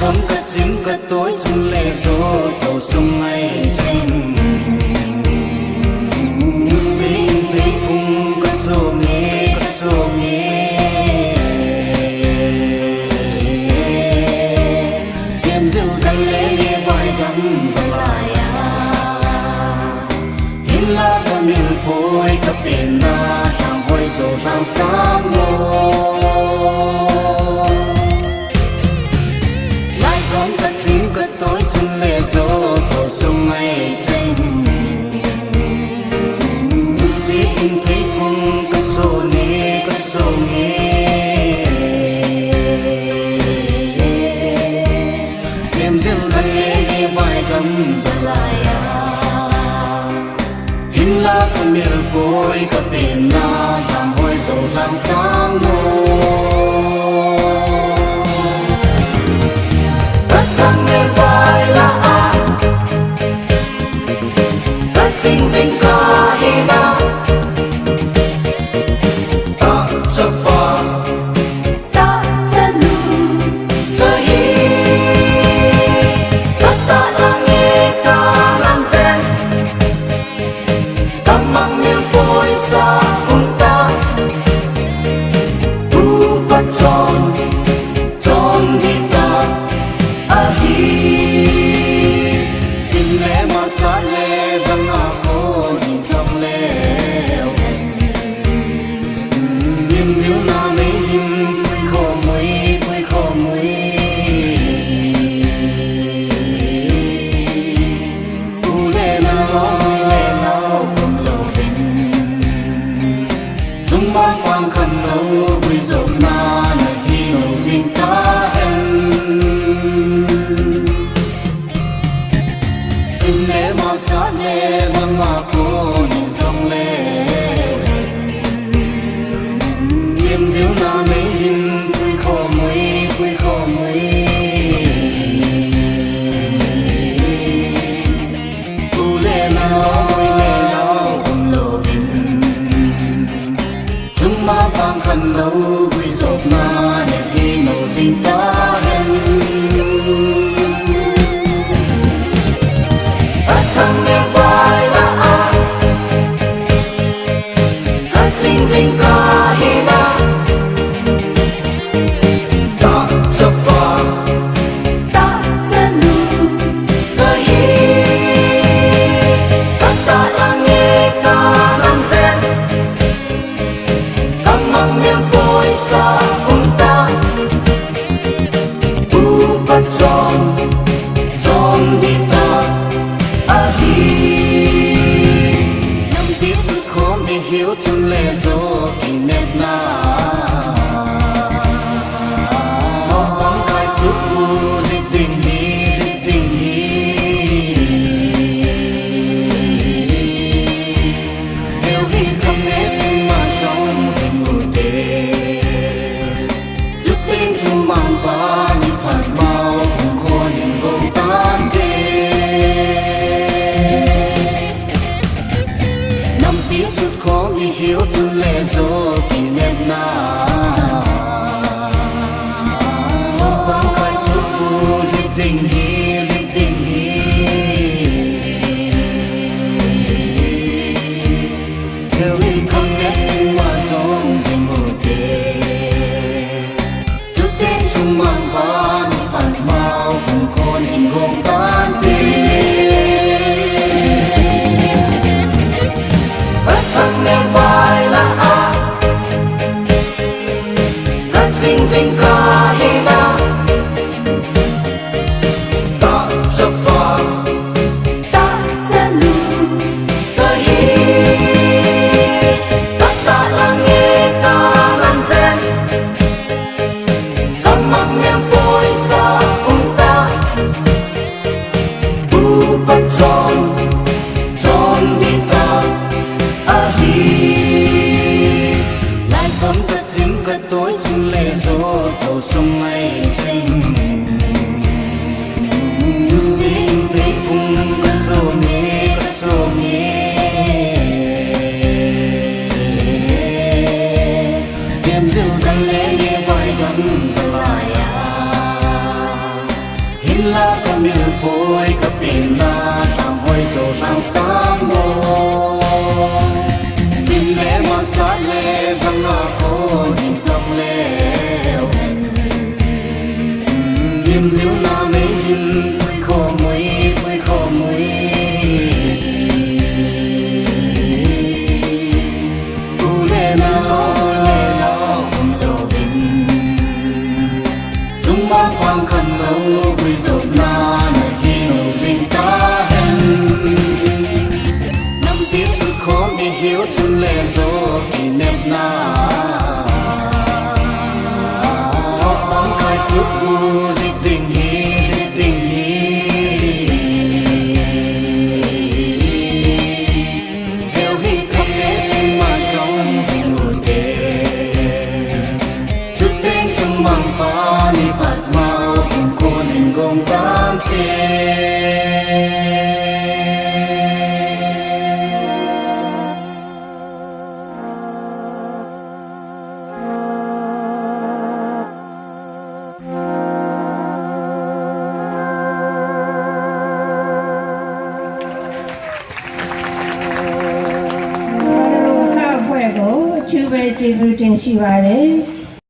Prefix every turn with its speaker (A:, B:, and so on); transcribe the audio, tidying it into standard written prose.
A: sống cất dính cất tối chung lệ gió tàu sông ngày xanh xin thấy phung cất sô nghe đêm dịu thân lệ nghe vai gắn ra lại hin la ta miền phôi ta biển na hàng hồi rồi làm sáng ngô cất dính cất tối chân lệ gió tàu sông ngày xanh xí in thấy phung cất sô nghe đêm dịu thân lệ nghe vai gắn ra lại hin la ta miền phôi ta biển na hàng hồi rồi làm sáng ngô Sing sing ka hina ta cha pa ta cha lu ta hi ta lang nghe ta lam sen ta mang niềm vui sa cùng ta tu pa chọn đi ta a hi xin lẽ mà sa lẽ vang diêu na mấy him quay khô mũi u lê na lo không lâu vinh dung mong quang khăn lâu quy rộn na nơi hi nổi dinh ta hen xin lẽ mà sát lẽ vang mà cô nhìn dòng lẽ diêu na mấy him quay khô mũi u lê na lo không lâu vinh dung ma bang khăn lâu quy rộp na để đi nổ dinh ta hen hát thăng nghe vai là hát xinh xinh ca hi na chọn đi ta a hi năm tí sức khó để hiểu chân lệ gió kỳ nếp na mong bóng cài sức u lịch tình hi hiểu hi không nếp mà sống dình ngủ tê chút tên chung mang ba như phạt bao cùng khô nhìn gồm tan đê năm tí sức khó vì hiểu chân lệ gió kỳ nếp na mong bóng khai sức vô lịch tình hi hiểu hi không nếp mà sống dình ngủ tê chút tên chung mang ba như phạt bao cùng khô nhìn gồm tan đê hát thăng nghe vai là hát xinh xinh ca hi na ta cha pa ta cha lu ta hi ta lang nghe ta lam sen ta mang niềm vui sa cùng ta tu pa chọn đi ta a hi lại sống cất dính cất tối chung lệ gió tàu sông ngày xanh xin thấy phung cất sô nghe đêm dịu thân lệ nghe vai gắn ra lại sáng màu xin lẽ mang sát lệ thăng ngã cô đi sông leo niềm diệu na mê hin bụi khô mùi u lê nào đầu vinh dung bóng quang khăn lâu bụi rộn na nơi hiu dinh ta khó đi hiểu chung lệ dô kỷ niệm na bóng khai suốt vu đích tình hi theo hi khắp hết mà sống dình hồn đề chút tên chung mang phá ni bạt mau cùng cô nên gồm tám tên
B: chư về Giêsu trên xì bà đấy